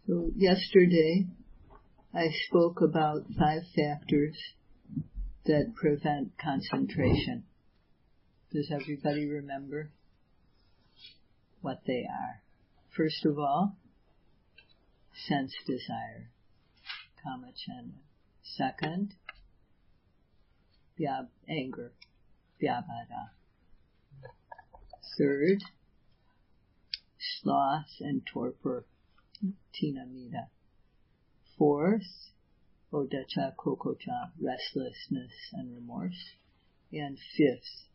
So yesterday I spoke about 5 factors that prevent concentration. Does everybody remember what they are? First of all, sense desire, kamachana. Second, anger, vyabhada. Third, sloth and torpor, tinamida. Fourth, odacha, kokocha, restlessness and remorse. And fifth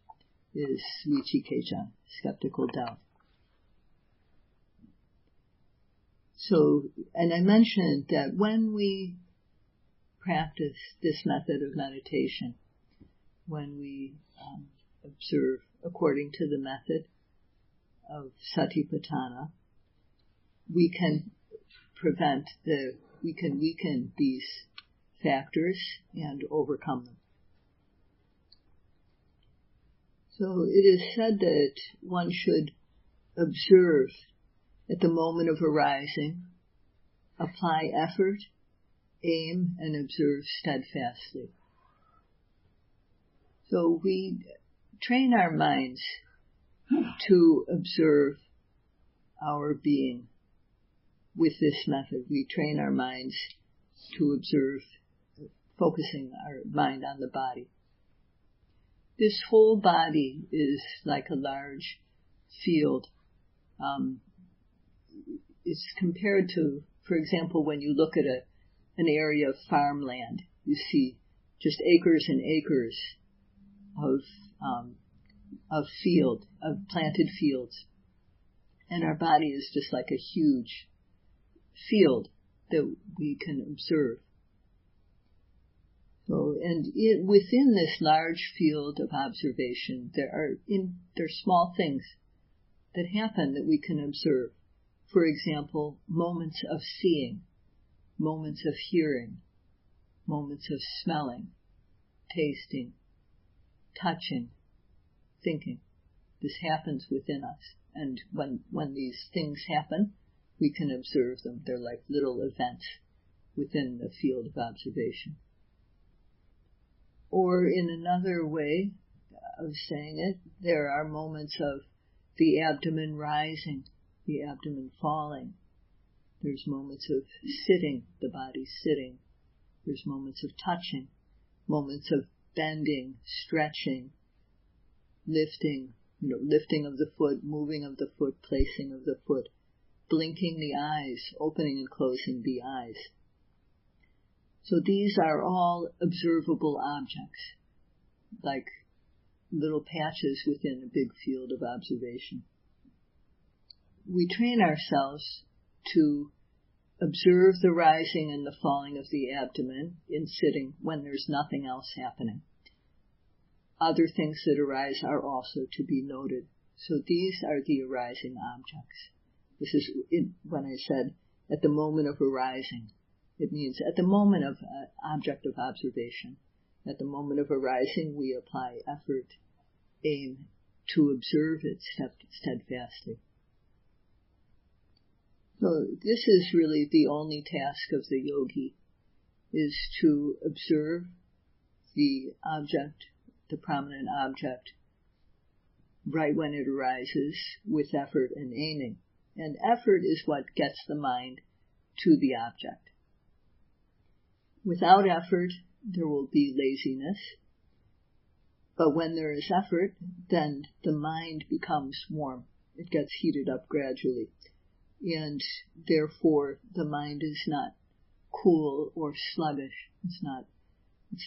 is vichikecha, skeptical doubt. So, and I mentioned that when we practice this method of meditation, when we observe according to the method of satipatthana, we can weaken these factors and overcome them. So it is said that one should observe at the moment of arising, apply effort, aim, and observe steadfastly. So we train our minds to observe our being with this method. We train our minds to observe, focusing our mind on the body. This whole body is like a large field. It's compared to, for example, when you look at an area of farmland, you see just acres and acres of planted fields. And our body is just like a huge field that we can observe. So, and within this large field of observation, there are small things that happen that we can observe. For example, moments of seeing, moments of hearing, moments of smelling, tasting, touching, thinking. This happens within us. And when these things happen, we can observe them. They're like little events within the field of observation. Or in another way of saying it, there are moments of the abdomen rising, the abdomen falling. There's moments of sitting, the body sitting. There's moments of touching, moments of bending, stretching, lifting, lifting of the foot, moving of the foot, placing of the foot, blinking the eyes, opening and closing the eyes. So these are all observable objects, like little patches within a big field of observation. We train ourselves to observe the rising and the falling of the abdomen in sitting when there's nothing else happening. Other things that arise are also to be noted. So these are the arising objects. This is when I said at the moment of arising. It means at the moment of object of observation. At the moment of arising, we apply effort, aim to observe it steadfastly. So this is really the only task of the yogi, is to observe the object, the prominent object, right when it arises with effort and aiming. And effort is what gets the mind to the object. Without effort, there will be laziness. But when there is effort, then the mind becomes warm. It gets heated up gradually. And therefore, the mind is not cool or sluggish. It's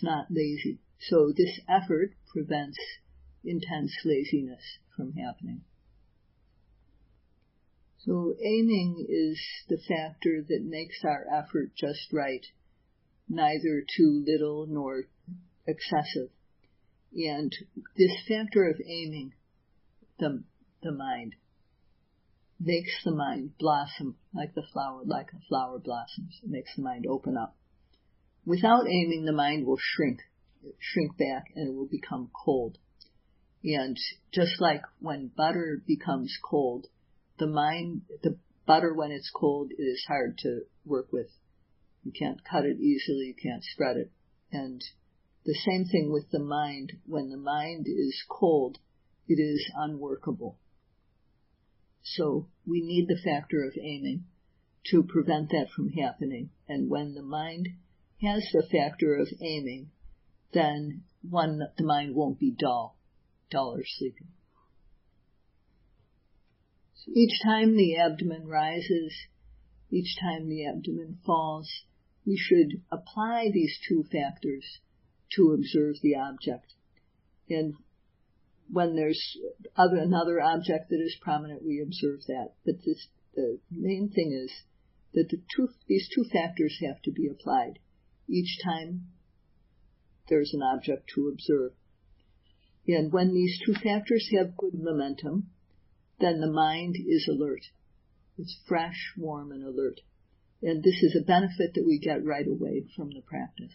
not lazy. So this effort prevents intense laziness from happening. So aiming is the factor that makes our effort just right, neither too little nor excessive. And this factor of aiming the mind makes the mind blossom like a flower blossoms. It makes the mind open up. Without aiming, the mind will shrink back, and it will become cold. And just like when butter becomes cold, the butter, when it's cold, it is hard to work with. You can't cut it easily, you can't spread it. And the same thing with the mind. When the mind is cold, it is unworkable. So we need the factor of aiming to prevent that from happening. And when the mind has the factor of aiming, then the mind won't be dull or sleepy. So each time the abdomen rises, each time the abdomen falls, we should apply these two factors to observe the object. And when there's another object that is prominent, we observe that. But the main thing is that these two factors have to be applied each time there's an object to observe. And when these two factors have good momentum, then the mind is alert. It's fresh, warm, and alert. And this is a benefit that we get right away from the practice.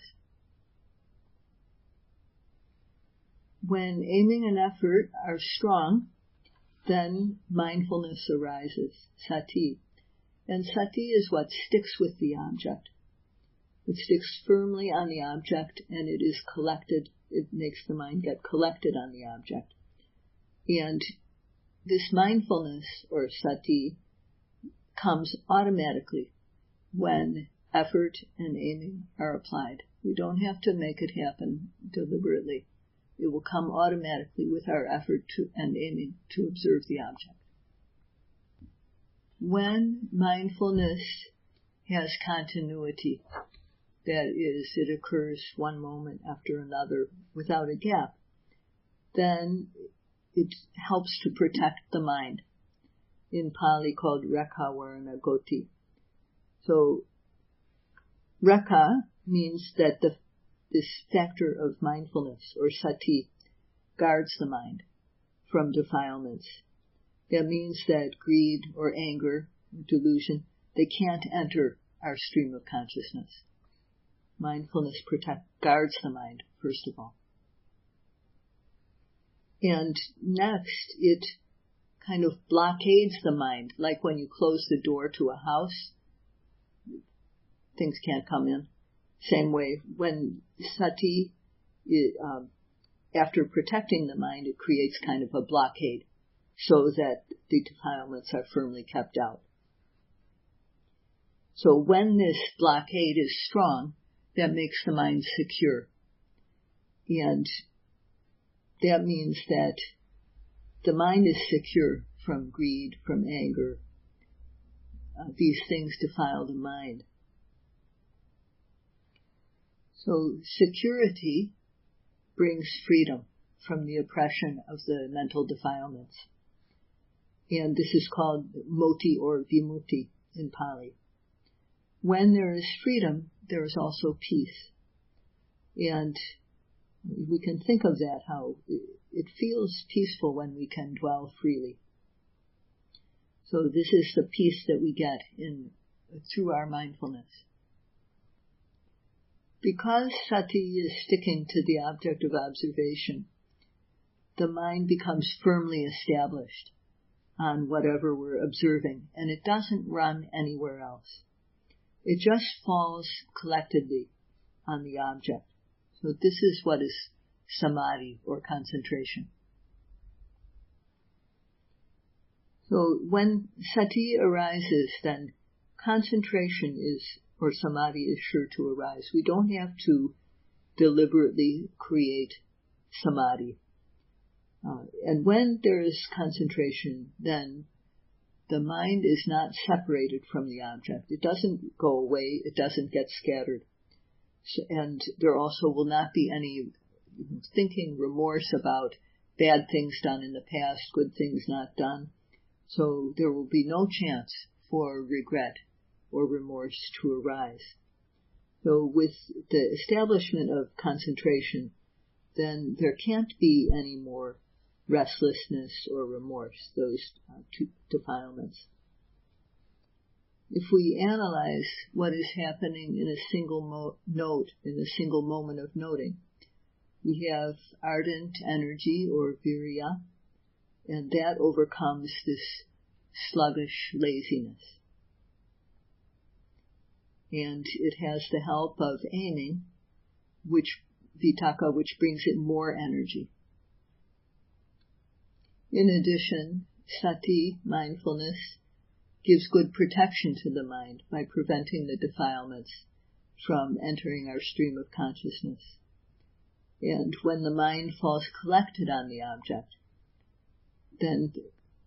When aiming and effort are strong, then mindfulness arises, sati. And sati is what sticks with the object. It sticks firmly on the object, and it is collected. It makes the mind get collected on the object. And this mindfulness, or sati, comes automatically when effort and aiming are applied. We don't have to make it happen deliberately. It will come automatically with our effort and aiming to observe the object. When mindfulness has continuity, that is, it occurs one moment after another without a gap, then it helps to protect the mind, in Pali called rekha varana goti. So, rekha means that this factor of mindfulness, or sati, guards the mind from defilements. That means that greed or anger or delusion, they can't enter our stream of consciousness. Mindfulness guards the mind, first of all. And next, it kind of blockades the mind, like when you close the door to a house, things can't come in. Same way, when sati, after protecting the mind, it creates kind of a blockade so that the defilements are firmly kept out. So when this blockade is strong, that makes the mind secure. And that means that the mind is secure from greed, from anger. These things defile the mind. So security brings freedom from the oppression of the mental defilements. And this is called moti or vimutti in Pali. When there is freedom, there is also peace. And we can think of that, how it feels peaceful when we can dwell freely. So this is the peace that we get through our mindfulness. Because sati is sticking to the object of observation, the mind becomes firmly established on whatever we're observing, and it doesn't run anywhere else. It just falls collectedly on the object. So this is what is samadhi, or concentration. So when sati arises, then concentration or samadhi is sure to arise. We don't have to deliberately create samadhi. And when there is concentration, then the mind is not separated from the object. It doesn't go away. It doesn't get scattered. And there also will not be any thinking, remorse about bad things done in the past, good things not done. So there will be no chance for regret or remorse to arise. So with the establishment of concentration, then there can't be any more restlessness or remorse, those two defilements. If we analyze what is happening in a single note, in a single moment of noting, we have ardent energy, or virya, and that overcomes this sluggish laziness. and it has the help of aiming, which vitaka, which brings it more energy. In addition, sati, mindfulness, gives good protection to the mind by preventing the defilements from entering our stream of consciousness. And when the mind falls collected on the object, then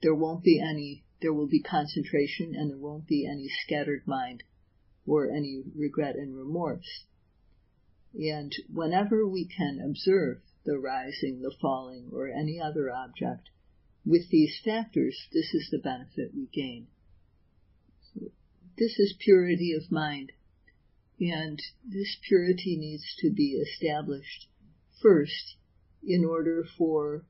there will be concentration, and there won't be any scattered mind or any regret and remorse. And whenever we can observe the rising, the falling, or any other object with these factors, this is the benefit we gain. So this is purity of mind, and this purity needs to be established first in order for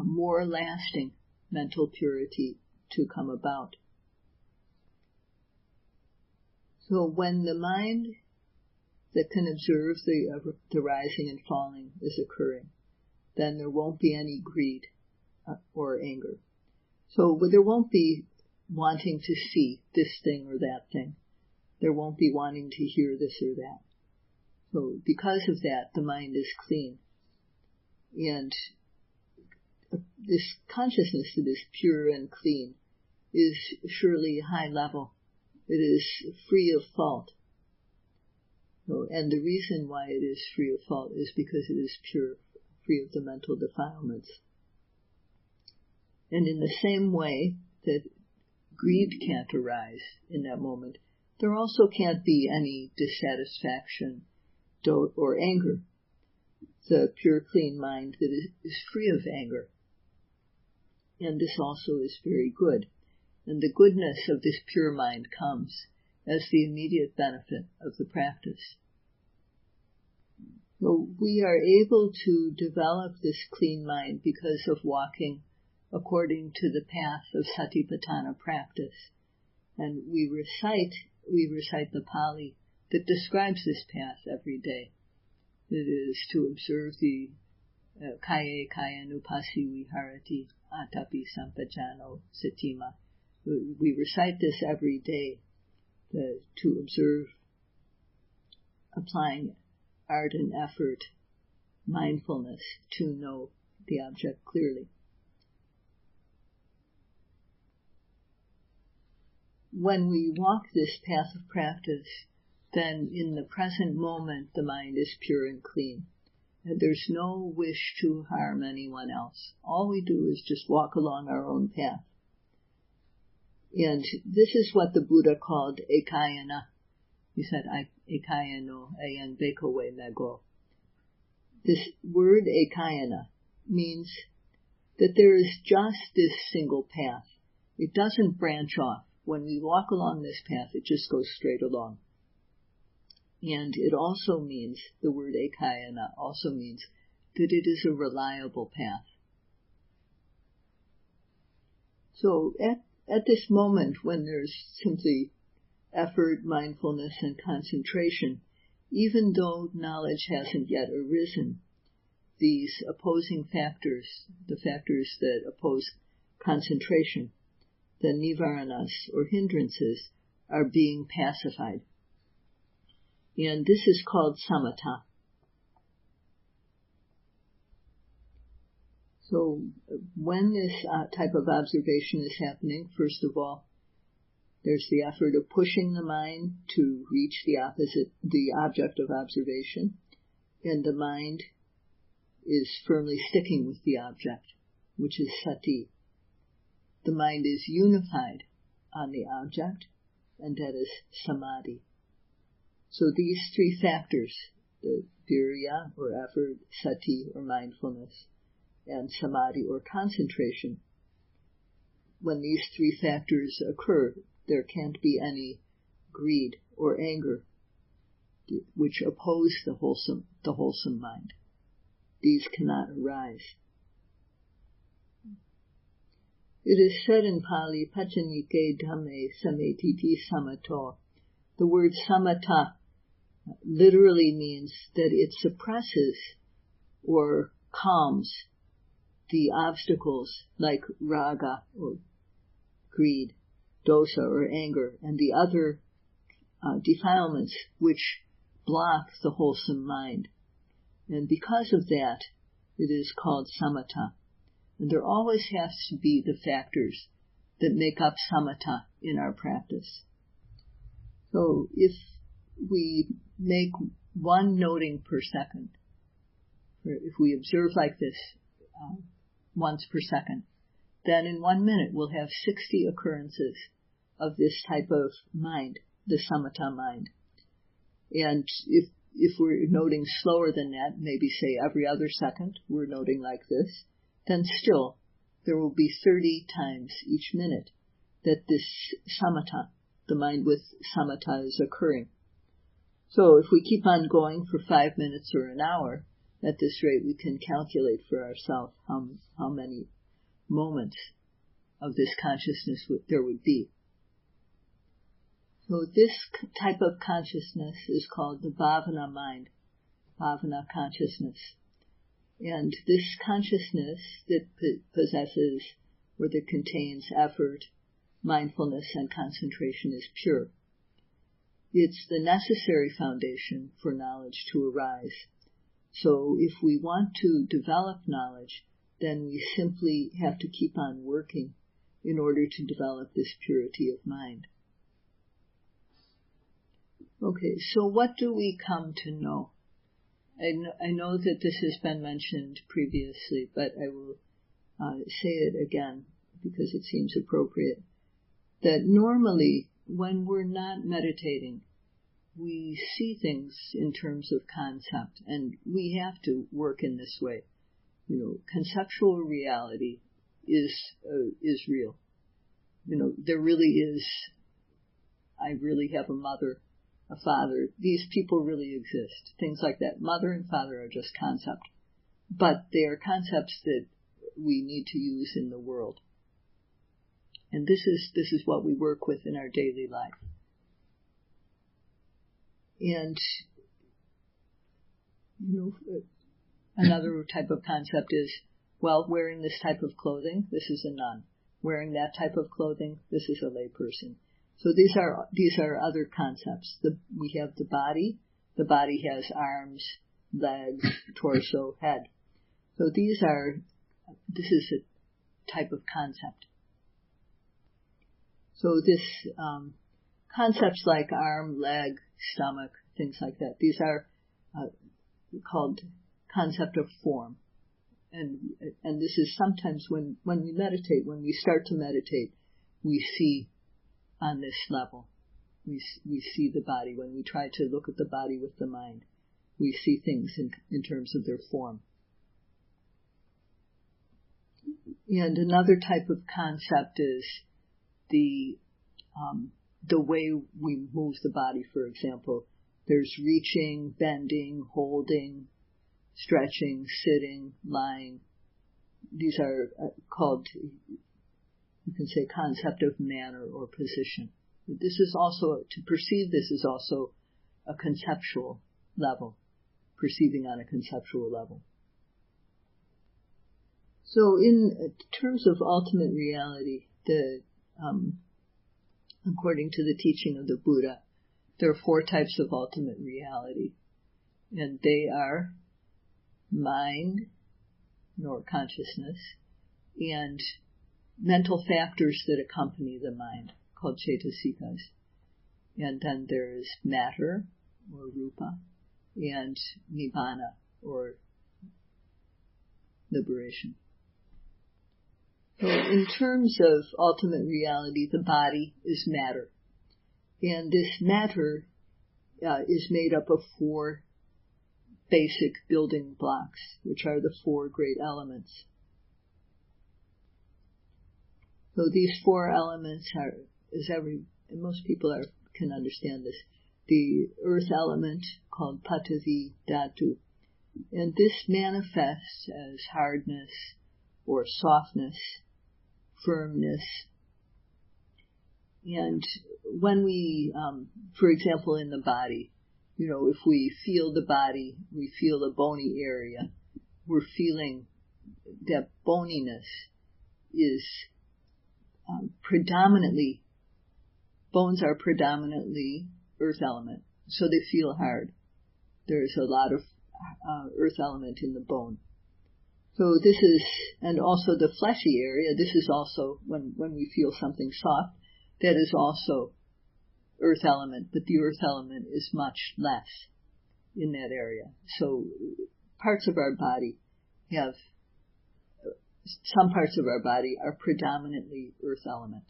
more lasting mental purity to come about. So when the mind that can observe the rising and falling is occurring, then there won't be any greed or anger. So there won't be wanting to see this thing or that thing. There won't be wanting to hear this or that. So because of that, the mind is clean. And this consciousness that is pure and clean is surely high level. It is free of fault. And the reason why it is free of fault is because it is pure, free of the mental defilements. And in the same way that greed can't arise in that moment, there also can't be any dissatisfaction or anger. The pure, clean mind that is free of anger. And this also is very good. And the goodness of this pure mind comes as the immediate benefit of the practice. So we are able to develop this clean mind because of walking according to the path of Satipatthana practice. And we recite the Pali that describes this path every day. It is to observe the kaye kayanupasi viharati atapi sampajano satima. We recite this every day to observe, applying art and effort, mindfulness to know the object clearly. When we walk this path of practice, then in the present moment the mind is pure and clean. And there's no wish to harm anyone else. All we do is just walk along our own path. And this is what the Buddha called ekayana. He said, ekayano ayan bekowe mego. This word ekayana means that there is just this single path. It doesn't branch off. When we walk along this path, it just goes straight along. And it also means, the word ekayana also means that it is a reliable path. So at this moment when there's simply effort, mindfulness, and concentration, even though knowledge hasn't yet arisen, these opposing factors, the factors that oppose concentration, the nivaranas or hindrances, are being pacified. And this is called samatha. So when this type of observation is happening, first of all, there's the effort of pushing the mind to reach the object of observation, and the mind is firmly sticking with the object, which is sati. The mind is unified on the object, and that is samadhi. So these three factors, the virya or effort, sati or mindfulness, and samadhi or concentration, when these three factors occur, there can't be any greed or anger which oppose the wholesome mind. These cannot arise. It is said in Pali, Pajanike dhamme sametiti samato. The word samatha literally means that it suppresses or calms the obstacles like raga or greed, dosa or anger, and the other defilements which block the wholesome mind. And because of that, it is called samatha. And there always has to be the factors that make up samatha in our practice. So if we make one noting per second, if we observe like this once per second, then in 1 minute we'll have 60 occurrences of this type of mind, the samatha mind. And if we're noting slower than that, maybe say every other second we're noting like this, then still there will be 30 times each minute that this samatha, the mind with samatha, is occurring. So if we keep on going for 5 minutes or an hour, at this rate we can calculate for ourselves how many moments of this consciousness there would be. So this type of consciousness is called the bhavana mind, bhavana consciousness. And this consciousness that possesses or that contains effort, mindfulness, and concentration is pure. It's the necessary foundation for knowledge to arise. So if we want to develop knowledge, then we simply have to keep on working in order to develop this purity of mind. Okay, so what do we come to know? I know that this has been mentioned previously, but I will say it again because it seems appropriate. That normally, when we're not meditating, we see things in terms of concept, and we have to work in this way. Conceptual reality is real. There really is. I really have a mother, a father. These people really exist. Things like that. Mother and father are just concept, but they are concepts that we need to use in the world. And this is what we work with in our daily life. And another type of concept is, well, wearing this type of clothing, this is a nun. Wearing that type of clothing, this is a layperson. So these are other concepts. We have the body. The body has arms, legs, torso, head. So this is a type of concept. So this concepts like arm, leg, stomach, things like that, these are called concept of form. And this is sometimes when we meditate, when we start to meditate, we see on this level. We see the body. When we try to look at the body with the mind, we see things in terms of their form. And another type of concept is the way we move the body. For example, there's reaching, bending, holding, stretching, sitting, lying. These are called, you can say, concept of manner or position. This is also, to perceive this is also a conceptual level, perceiving on a conceptual level. So in terms of ultimate reality, according to the teaching of the Buddha, there are 4 types of ultimate reality, and they are mind, or consciousness, and mental factors that accompany the mind, called cetasikas. And then there is matter, or rupa, and nibbana, or liberation. So in terms of ultimate reality, the body is matter. And this matter is made up of 4 basic building blocks, which are the 4 great elements. So these 4 elements are, and most people can understand this, the earth element called Patavi Dhatu. And this manifests as hardness or softness, firmness. And when we, for example, in the body, if we feel the body, we feel the bony area, we're feeling that boniness is bones are predominantly earth element, so they feel hard. There's a lot of earth element in the bone. So this is, and also the fleshy area, this is also, when we feel something soft, that is also earth element, but the earth element is much less in that area. So parts of our body have, some parts of our body are predominantly earth element.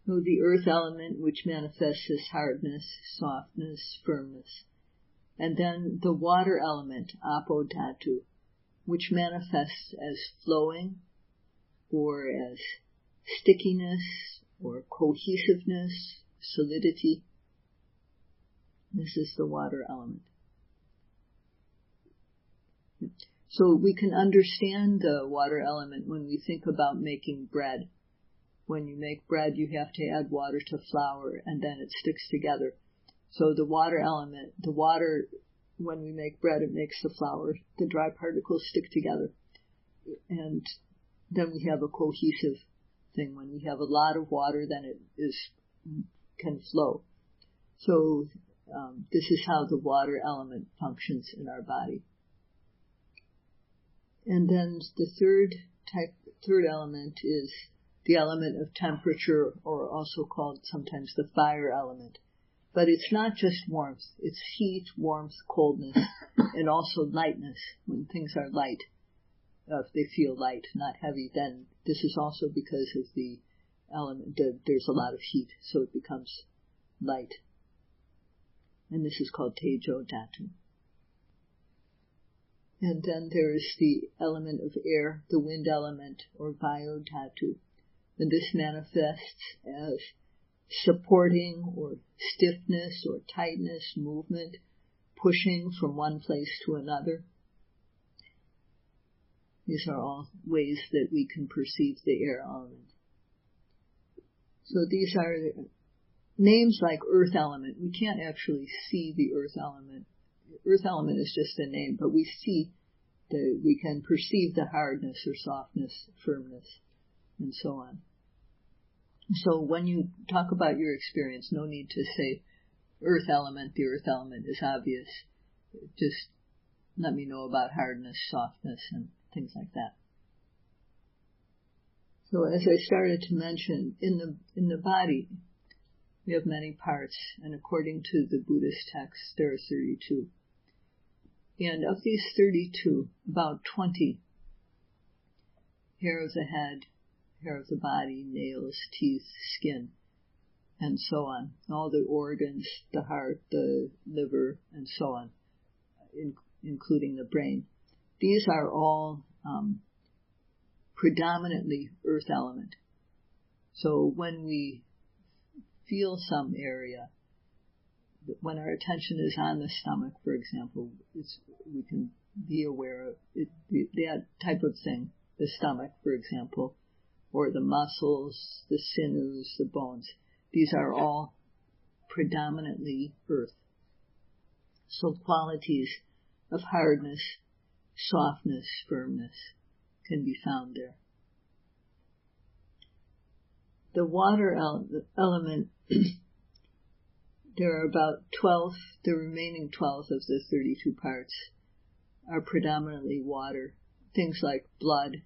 So the earth element, which manifests as hardness, softness, firmness. And then the water element, apo dhatu, which manifests as flowing, or as stickiness, or cohesiveness, solidity. This is the water element. So we can understand the water element when we think about making bread. When you make bread, you have to add water to flour, and then it sticks together. So the water element, the water, when we make bread, it makes the flour, the dry particles stick together. And then we have a cohesive thing. When we have a lot of water, then it can flow. So this is how the water element functions in our body. And then the third element is the element of temperature, or also called sometimes the fire element. But it's not just warmth, it's heat, warmth, coldness, and also lightness. When things are light, if they feel light, not heavy, then this is also because of the element, there's a lot of heat, so it becomes light. And this is called tejo dhatu. And then there is the element of air, the wind element, or vayu dhatu. And this manifests as supporting, or stiffness, or tightness, movement, pushing from one place to another. These are all ways that we can perceive the air element. So these are names like earth element. We can't actually see the earth element. Earth element is just a name, but we can perceive the hardness or softness, firmness, and so on. So when you talk about your experience, no need to say earth element, the earth element is obvious. Just let me know about hardness, softness, and things like that. So as I started to mention, in the body, we have many parts, and according to the Buddhist texts, there are 32. And of these 32, about 20, hair of the head, hair of the body, nails, teeth, skin, and so on. All the organs, the heart, the liver, and so on, including the brain. These are all predominantly earth element. So when we feel some area, when our attention is on the stomach, for example, we can be aware of it, that type of thing, the stomach, for example, or the muscles, the sinews, the bones. These are all predominantly earth. So qualities of hardness, softness, firmness can be found there. The water element, there are about 12, the remaining 12 of the 32 parts are predominantly water. Things like blood,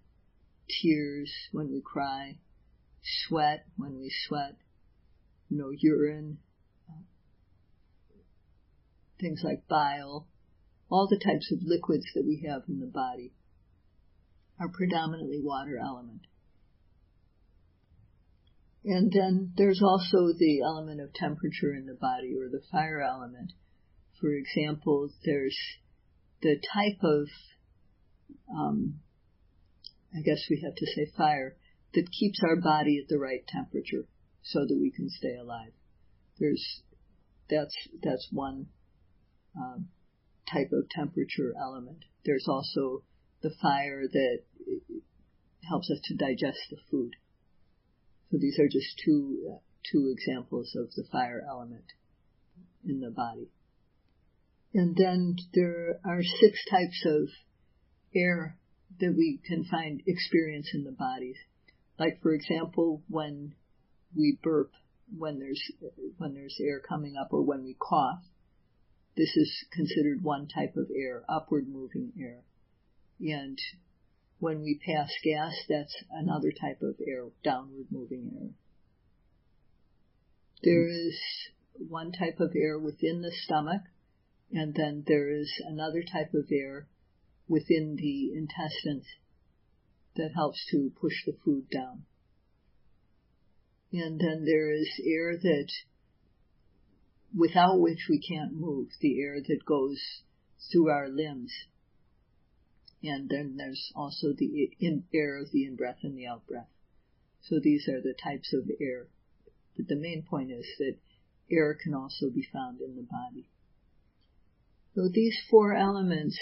tears when we cry, sweat when we sweat, urine, things like bile, all the types of liquids that we have in the body are predominantly water element. And then there's also the element of temperature in the body, or the fire element. For example, there's the type of, I guess we have to say fire, that keeps our body at the right temperature so that we can stay alive. That's one type of temperature element. There's also the fire that helps us to digest the food. So these are just two examples of the fire element in the body. And then there are 6 types of air that we can experience in the bodies. Like, for example, when we burp, when there's air coming up, or when we cough, this is considered one type of air, upward moving air. And when we pass gas, that's another type of air, downward moving air. There is one type of air within the stomach, and then there is another type of air within the intestines that helps to push the food down. And then there is air that, without which we can't move, the air that goes through our limbs. And then there's also the air of the in-breath and the out-breath. So these are the types of air. But the main point is that air can also be found in the body. So these four elements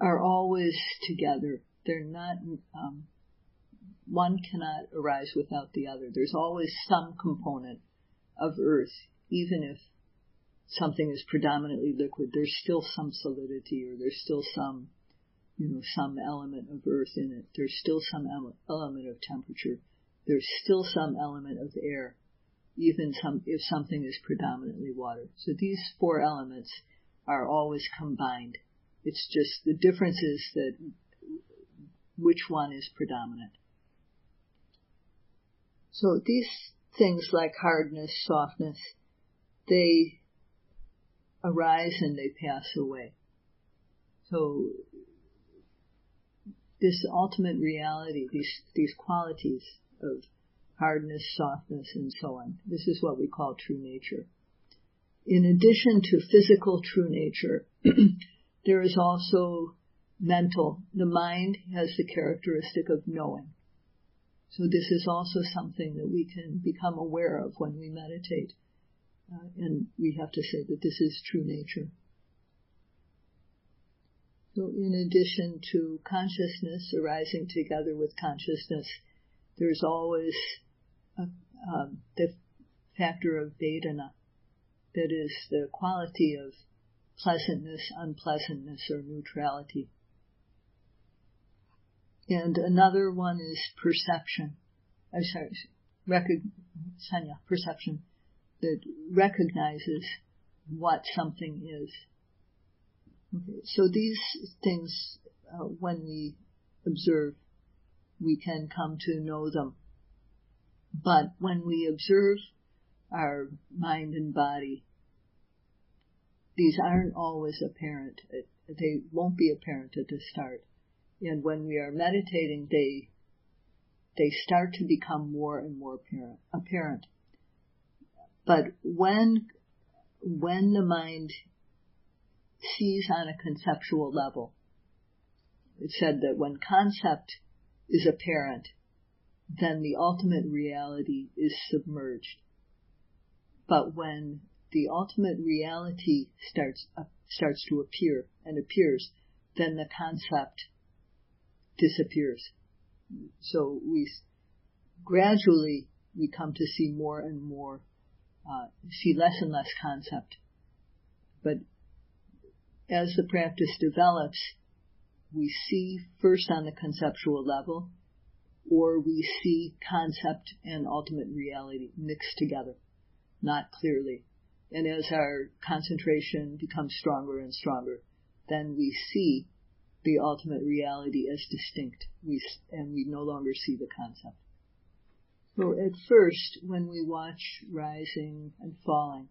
are always together. They're not, one cannot arise without the other. There's always some component of earth, even if something is predominantly liquid, there's still some solidity, or there's still some, some element of earth in it. There's still some element of temperature. There's still some element of air, even if something is predominantly water. So these four elements are always combined. It's just the difference is that which one is predominant. So these things like hardness, softness, they arise and they pass away. So this ultimate reality, these qualities of hardness, softness, and so on, this is what we call true nature. In addition to physical true nature, there is also mental. The mind has the characteristic of knowing. So this is also something that we can become aware of when we meditate. And we have to say that this is true nature. So in addition to consciousness arising together with consciousness, there's always the factor of Vedana, that is the quality of pleasantness, unpleasantness, or neutrality. And another one is perception. Perception that recognizes what something is. Okay, so these things, when we observe, we can come to know them. But when we observe our mind and body, these aren't always apparent. They won't be apparent at the start. And when we are meditating, they start to become more and more apparent. But when the mind sees on a conceptual level, it's said that when concept is apparent, then the ultimate reality is submerged. But when the ultimate reality starts to appear and appears, then the concept disappears. So we gradually come to see more and more, see less and less concept. But as the practice develops, we see first on the conceptual level, or we see concept and ultimate reality mixed together, not clearly. And as our concentration becomes stronger and stronger, then we see the ultimate reality as distinct, and we no longer see the concept. So at first, when we watch rising and falling,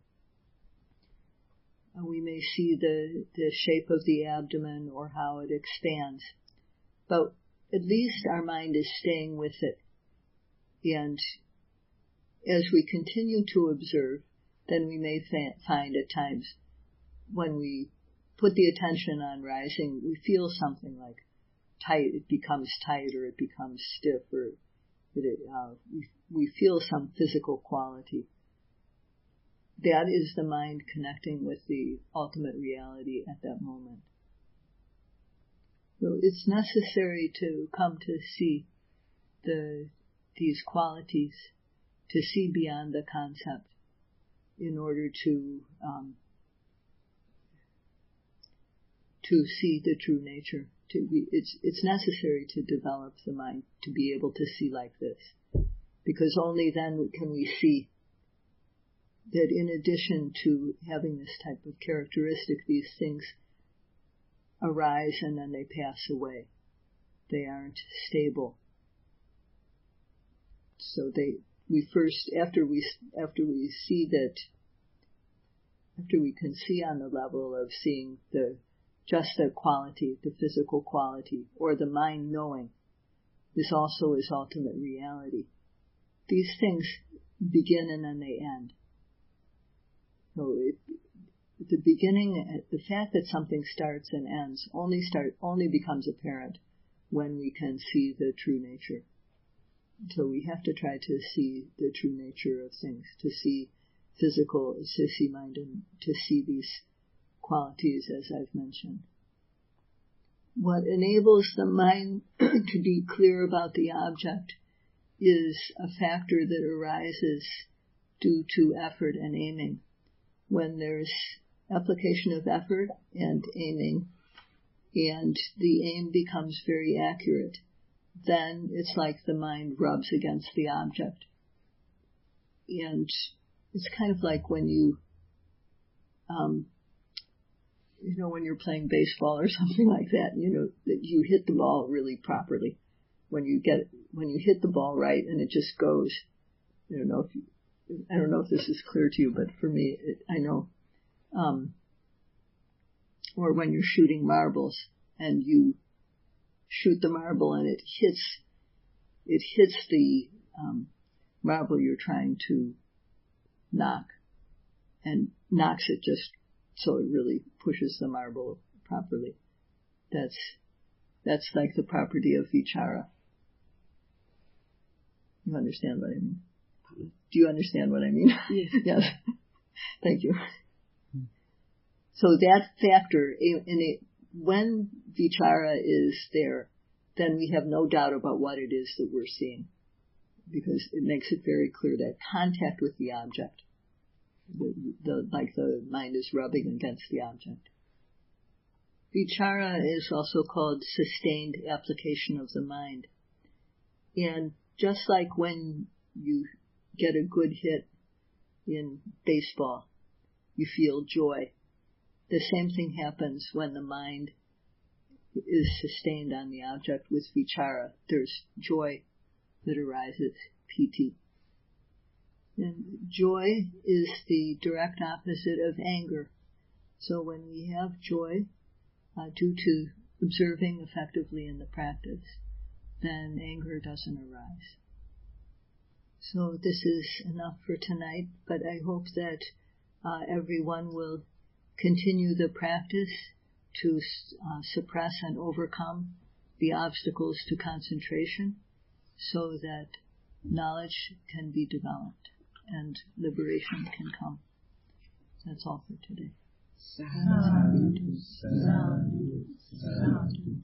we may see the shape of the abdomen or how it expands, but at least our mind is staying with it. And as we continue to observe, then we may find at times when we put the attention on rising, we feel something like tight, it becomes tight, or it becomes stiff, or we feel some physical quality. That is the mind connecting with the ultimate reality at that moment. So it's necessary to come to see these qualities, to see beyond the concept, in order to see the true nature, It's necessary to develop the mind to be able to see like this, because only then can we see that in addition to having this type of characteristic, these things arise and then they pass away. They aren't stable. So after we can see on the level of seeing just the quality, the physical quality, or the mind knowing, this also is ultimate reality. These things begin and then they end. So at the beginning, the fact that something starts and ends only becomes apparent when we can see the true nature. So we have to try to see the true nature of things, to see physical, to see mind, and to see these qualities as I've mentioned. What enables the mind to be clear about the object is a factor that arises due to effort and aiming. When there's application of effort and aiming, and the aim becomes very accurate, then it's like the mind rubs against the object. And it's kind of like when when you're playing baseball or something like that, that you hit the ball really properly. When you hit the ball right and it just goes. I don't know if this is clear to you, but for me, I know. Or when you're shooting marbles and you shoot the marble and it hits the marble you're trying to knock, and knocks it just so it really pushes the marble properly. That's like the property of vichara. You understand what I mean? Do you understand what I mean? Yes. Yes. Thank you. So that factor, when vichara is there, then we have no doubt about what it is that we're seeing, because it makes it very clear that contact with the object, like the mind is rubbing against the object. Vichara is also called sustained application of the mind. And just like when you get a good hit in baseball, you feel joy. The same thing happens when the mind is sustained on the object with vichara. There's joy that arises, piti. And joy is the direct opposite of anger. So when we have joy, due to observing effectively in the practice, then anger doesn't arise. So this is enough for tonight, but I hope that everyone will continue the practice to suppress and overcome the obstacles to concentration so that knowledge can be developed and liberation can come. That's all for today. Sadhu, sadhu, sadhu.